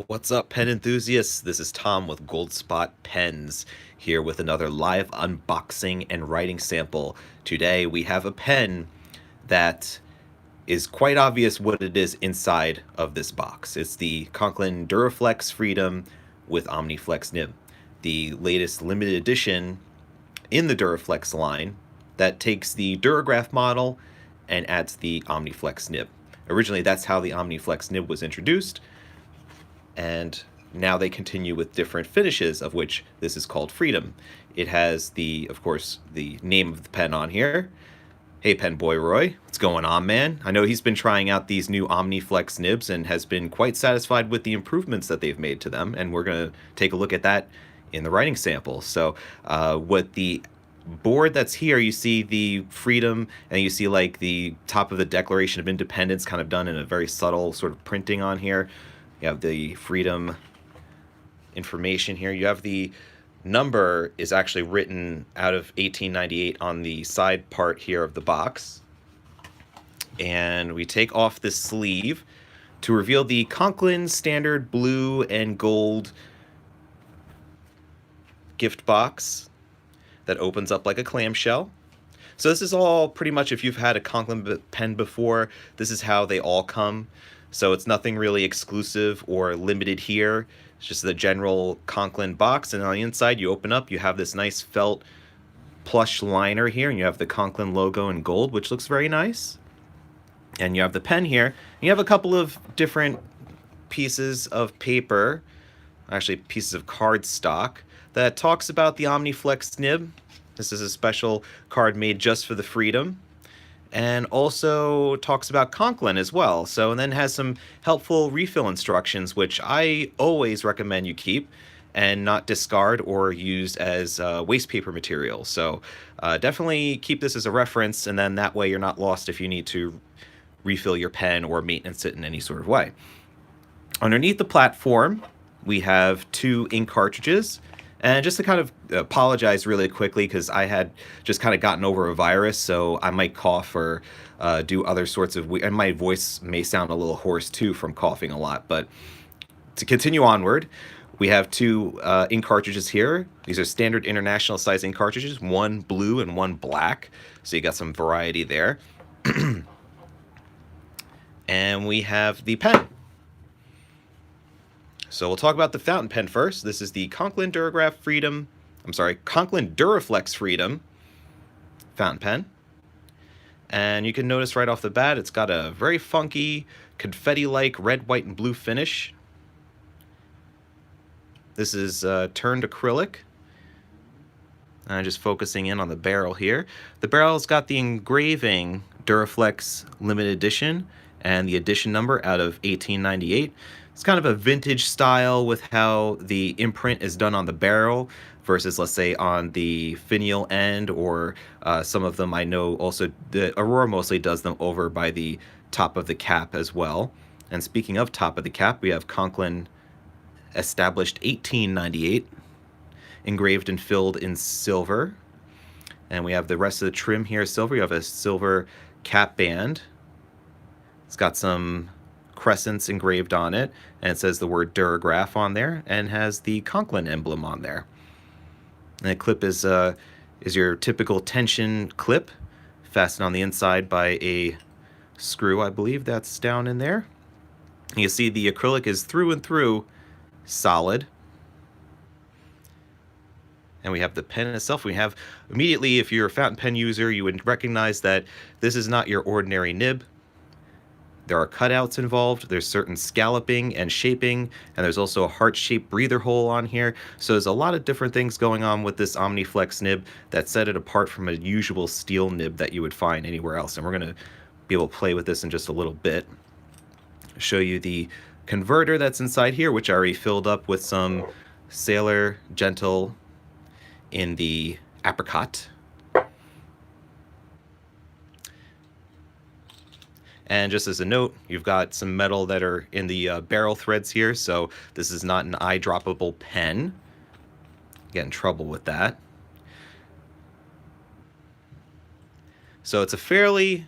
What's up, pen enthusiasts? This is Tom with Gold Spot Pens, here with another live unboxing and writing sample. Today we have a pen that is quite obvious what it is inside of this box. It's the Conklin Duraflex Freedom with Omniflex Nib, the latest limited edition in the Duraflex line that takes the Duragraph model and adds the Omniflex Nib. Originally, that's how the Omniflex Nib was introduced, and now they continue with different finishes, of which this is called Freedom. It has of course, the name of the pen on here. Hey, Pen Boy Roy, what's going on, man? I know he's been trying out these new Omniflex nibs and has been quite satisfied with the improvements that they've made to them, and we're going to take a look at that in the writing sample. So, what the board that's here, you see the Freedom, and you see like the top of the Declaration of Independence kind of done in a very subtle sort of printing on here. You have the Freedom information here. You have the number is actually written out of 1898 on the side part here of the box. And we take off this sleeve to reveal the Conklin standard blue and gold gift box that opens up like a clamshell. So this is all pretty much, if you've had a Conklin pen before, this is how they all come. So it's nothing really exclusive or limited here. It's just the general Conklin box, and on the inside you open up, you have this nice felt plush liner here, and you have the Conklin logo in gold, which looks very nice. And you have the pen here. And you have a couple of different pieces of paper, actually pieces of cardstock, that talks about the Omniflex nib. This is a special card made just for the Freedom, and also talks about Conklin as well. So, and then has some helpful refill instructions, which I always recommend you keep and not discard or use as waste paper material. So definitely keep this as a reference, and then that way you're not lost if you need to refill your pen or maintenance it in any sort of way. Underneath the platform, we have 2 ink cartridges. And just to kind of apologize really quickly, because I had just kind of gotten over a virus, so I might cough or do other sorts of... and my voice may sound a little hoarse too from coughing a lot. But to continue onward, we have 2 ink cartridges here. These are standard international size ink cartridges, one blue and one black. So you got some variety there. And we have the pen. So we'll talk about the fountain pen first. This is the Conklin Duraflex Freedom fountain pen. And you can notice right off the bat, it's got a very funky, confetti-like red, white, and blue finish. This is turned acrylic. Just focusing in on the barrel here. The barrel's got the engraving Duraflex limited edition and the edition number out of 1898. It's kind of a vintage style with how the imprint is done on the barrel versus, let's say, on the finial end, or some of them I know also, the Aurora mostly does them over by the top of the cap as well. And speaking of top of the cap, we have Conklin established 1898, engraved and filled in silver. And we have the rest of the trim here silver. You have a silver cap band. It's got some crescents engraved on it, and it says the word Duragraph on there, and has the Conklin emblem on there. And the clip is your typical tension clip, fastened on the inside by a screw, I believe that's down in there. And you see the acrylic is through and through solid. And we have the pen itself. We have immediately, if you're a fountain pen user, you would recognize that this is not your ordinary nib. There are cutouts involved, there's certain scalloping and shaping, and there's also a heart-shaped breather hole on here. So there's a lot of different things going on with this Omniflex nib that set it apart from a usual steel nib that you would find anywhere else. And we're going to be able to play with this in just a little bit. Show you the converter that's inside here, which I already filled up with some Sailor Gentle in the apricot. And just as a note, you've got some metal that are in the barrel threads here, so this is not an eyedroppable pen. Get in trouble with that. So it's a fairly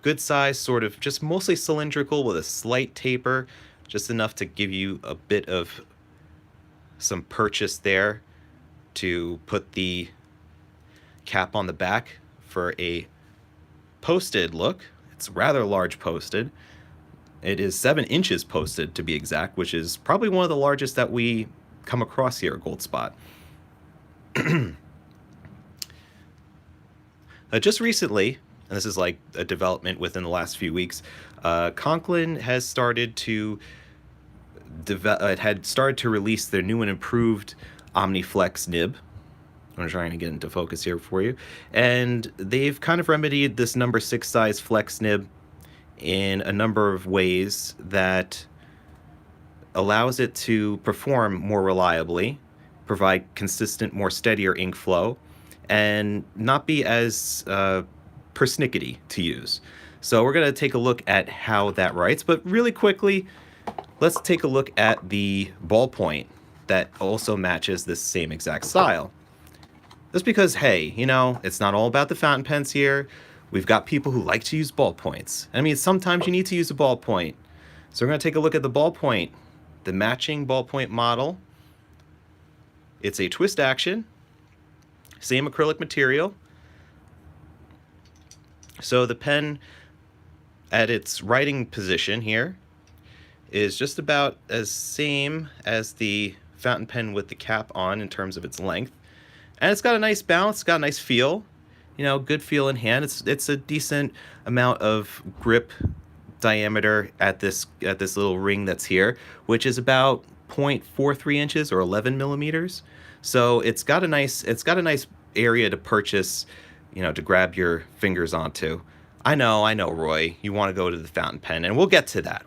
good size, sort of just mostly cylindrical with a slight taper. just enough to give you a bit of some purchase there to put the cap on the back for a posted look. It's rather large posted. It is 7 inches posted to be exact, which is probably one of the largest that we come across here at Goldspot. Just recently, and this is like a development within the last few weeks, Conklin has started to release their new and improved Omniflex Nib. I'm trying to get into focus here for you. And they've kind of remedied this number 6 size flex nib in a number of ways that allows it to perform more reliably, provide consistent, more steadier ink flow, and not be as persnickety to use. So we're going to take a look at how that writes, but really quickly, let's take a look at the ballpoint that also matches this same exact style. Just because, hey, you know, it's not all about the fountain pens here. We've got people who like to use ballpoints. I mean, sometimes you need to use a ballpoint. So we're going to take a look at the ballpoint, the matching ballpoint model. It's a twist action, same acrylic material. So the pen at its writing position here is just about as same as the fountain pen with the cap on in terms of its length. And it's got a nice bounce, got a nice feel, you know, good feel in hand. It's a decent amount of grip diameter at this little ring that's here, which is about 0.43 inches or 11 millimeters. So it's got a nice area to purchase, you know, to grab your fingers onto. I know, Roy, you want to go to the fountain pen, and we'll get to that.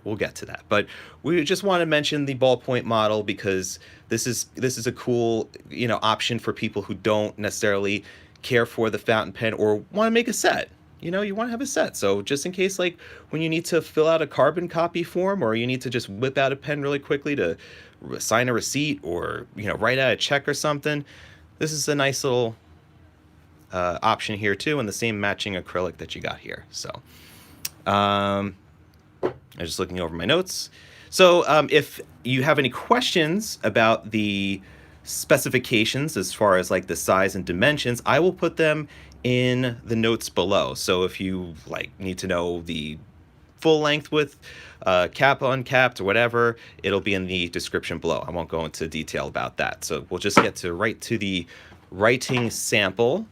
But we just want to mention the ballpoint model because this is a cool, you know, option for people who don't necessarily care for the fountain pen or want to make a set. You know, you want to have a set. So just in case, like when you need to fill out a carbon copy form or you need to just whip out a pen really quickly to sign a receipt or, you know, write out a check or something, this is a nice little option here too, and the same matching acrylic that you got here. So I'm just looking over my notes. So if you have any questions about the specifications as far as like the size and dimensions, I will put them in the notes below. So if you like need to know the full length with cap uncapped or whatever, it'll be in the description below. I won't go into detail about that. So we'll just get to right to the writing sample.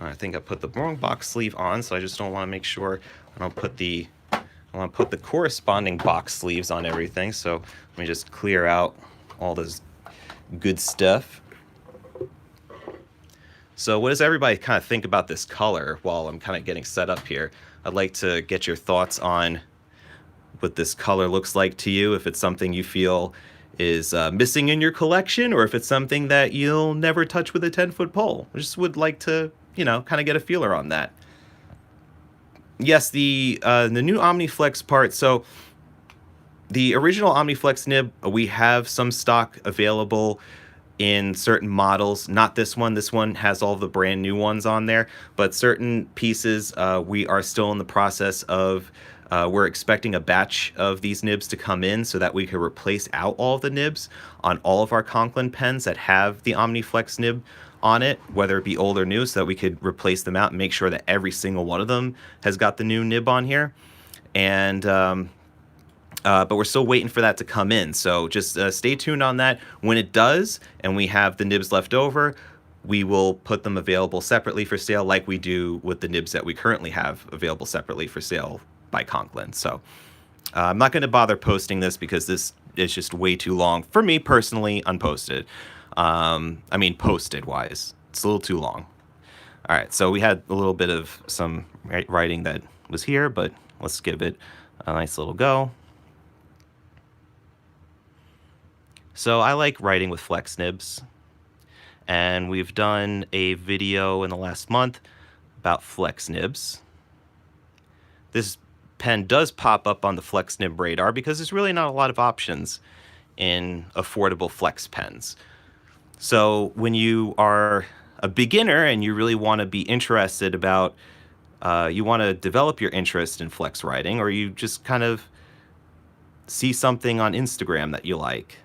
I think I put the wrong box sleeve on, so I just don't want to make sure I don't put the corresponding box sleeves on everything. So let me just clear out all this good stuff. So what does everybody kind of think about this color while I'm kind of getting set up here? I'd like to get your thoughts on what this color looks like to you, if it's something you feel is missing in your collection, or if it's something that you'll never touch with a 10-foot pole. I just would like to, you know, kind of get a feeler on that. Yes, the new Omniflex part. So the original Omniflex nib, we have some stock available in certain models. Not this one. This one has all the brand new ones on there, but certain pieces we are still in the process of. We're expecting a batch of these nibs to come in so that we can replace out all of the nibs on all of our Conklin pens that have the Omniflex nib on it, whether it be old or new, so that we could replace them out and make sure that every single one of them has got the new nib on here. And but we're still waiting for that to come in. So just stay tuned on that. When it does, and we have the nibs left over, we will put them available separately for sale like we do with the nibs that we currently have available separately for sale by Conklin. So I'm not going to bother posting this because this is just way too long for me personally, unposted. I mean, posted wise, it's a little too long. All right, so we had a little bit of some writing that was here, but let's give it a nice little go. So I like writing with flex nibs, and we've done a video in the last month about flex nibs. This pen does pop up on the flex nib radar because there's really not a lot of options in affordable flex pens. So when you are a beginner and you really want to be interested about you want to develop your interest in flex writing, or you just kind of see something on Instagram that you like,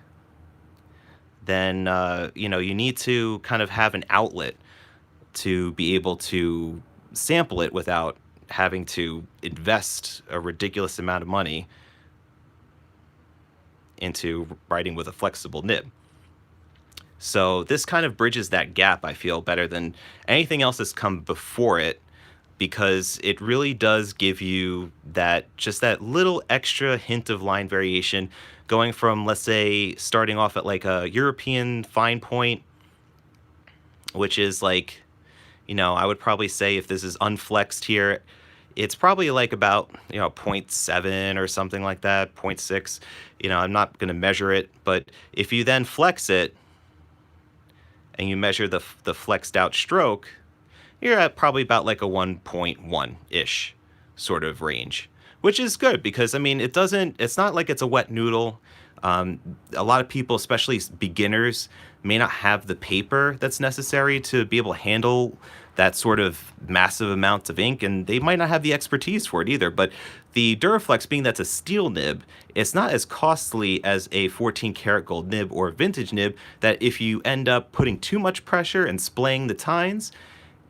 then you need to kind of have an outlet to be able to sample it without having to invest a ridiculous amount of money into writing with a flexible nib. So this kind of bridges that gap, I feel, better than anything else that's come before it, because it really does give you that little extra hint of line variation, going from, let's say, starting off at like a European fine point, which is like, I would probably say if this is unflexed here, it's probably like about, zero point 0.7 or something like that, zero point 0.6. I'm not going to measure it, but if you then flex it and you measure the flexed out stroke, you're at probably about like a 1.1-ish sort of range, which is good because, I mean, it's not like it's a wet noodle. A lot of people, especially beginners, may not have the paper that's necessary to be able to handle that sort of massive amount of ink, and they might not have the expertise for it either. But the Duraflex, being that's a steel nib, it's not as costly as a 14 karat gold nib or vintage nib, that if you end up putting too much pressure and splaying the tines,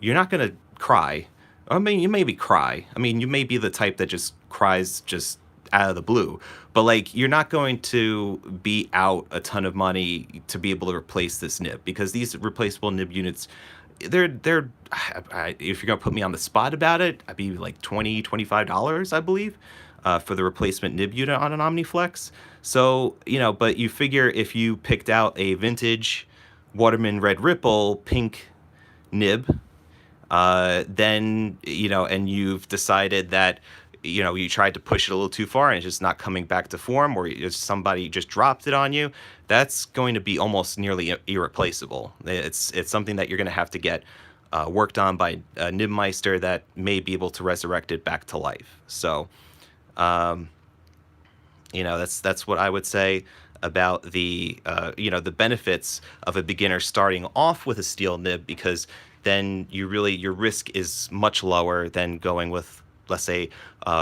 you're not going to cry. I mean, you maybe cry. I mean, you may be the type that just cries just out of the blue, but like, you're not going to be out a ton of money to be able to replace this nib, because these replaceable nib units, if you're gonna put me on the spot about it, I'd be like $20-$25, I believe, for the replacement nib unit on an Omniflex. So, but you figure if you picked out a vintage Waterman Red Ripple pink nib, then, and you've decided that, you tried to push it a little too far and it's just not coming back to form, or if somebody just dropped it on you, that's going to be almost nearly irreplaceable. It's something that you're going to have to get worked on by a nibmeister that may be able to resurrect it back to life. So, that's what I would say about the benefits of a beginner starting off with a steel nib, because then your risk is much lower than going with, let's say,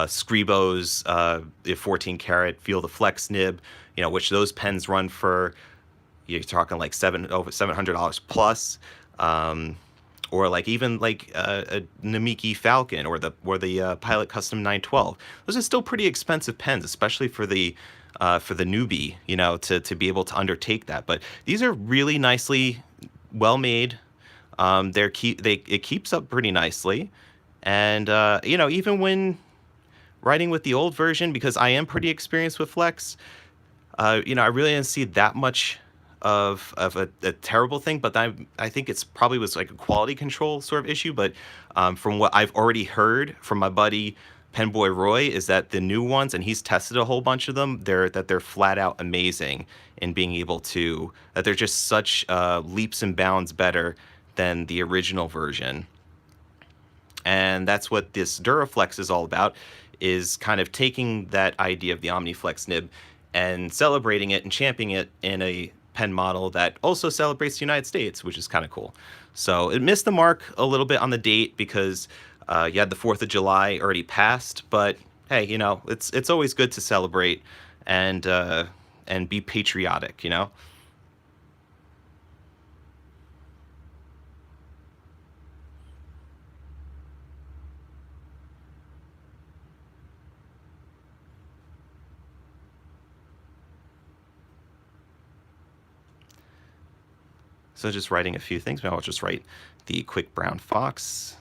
Scribo's 14 karat Feel the Flex nib, which those pens run for, you're talking like over $700 plus, or like even like a Namiki Falcon or the Pilot Custom 912. Those are still pretty expensive pens, especially for the newbie, to be able to undertake that. But these are really nicely well made. It keeps up pretty nicely, and even when writing with the old version, because I am pretty experienced with Flex, I really didn't see that much of a terrible thing. But I think it's probably was like a quality control sort of issue. But from what I've already heard from my buddy Penboy Roy, is that the new ones, and he's tested a whole bunch of them, they're flat out amazing in being able to, that they're just such leaps and bounds better than the original version. And that's what this Duraflex is all about, is kind of taking that idea of the Omniflex nib and celebrating it and championing it in a pen model that also celebrates the United States, which is kind of cool. So it missed the mark a little bit on the date because you had the 4th of July already passed, but hey, it's always good to celebrate and be patriotic, So just writing a few things. Maybe I'll just write the quick brown fox.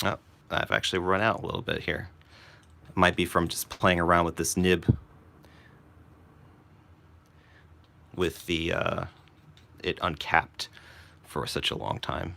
Oh, I've actually run out a little bit here. Might be from just playing around with this nib with the it uncapped for such a long time.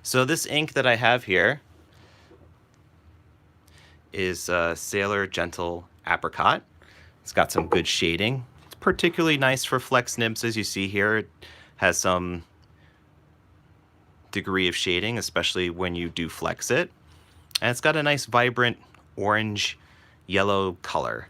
So this ink that I have here is Sailor Gentle Apricot. It's got some good shading. It's particularly nice for flex nibs, as you see here. It has some degree of shading, especially when you do flex it. And it's got a nice vibrant orange yellow color.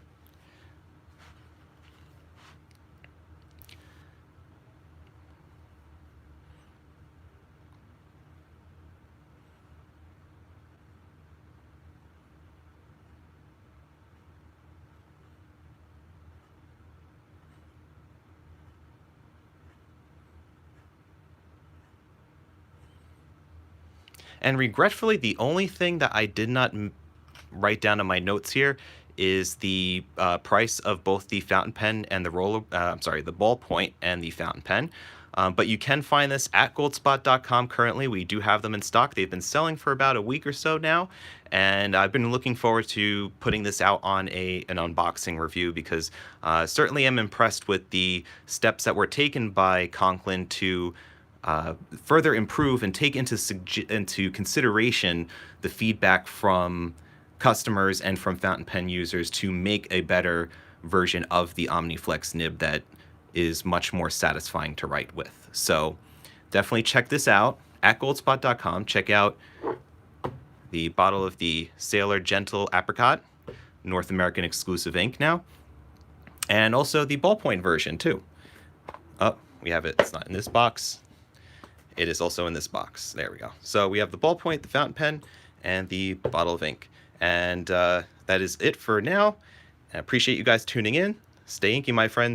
And regretfully, the only thing that I did not write down in my notes here is the price of both the fountain pen and the the ballpoint and the fountain pen. But you can find this at goldspot.com currently. We do have them in stock. They've been selling for about a week or so now. And I've been looking forward to putting this out on an unboxing review because certainly I'm impressed with the steps that were taken by Conklin to further improve and take into consideration the feedback from customers and from fountain pen users to make a better version of the Omniflex nib that is much more satisfying to write with. So definitely check this out at goldspot.com. Check out the bottle of the Sailor Gentle Apricot, North American exclusive ink now, and also the ballpoint version too. Oh, we have it. It's not in this box. It is also in this box. There we go. So we have the ballpoint, the fountain pen, and the bottle of ink. And that is it for now. I appreciate you guys tuning in. Stay inky, my friends.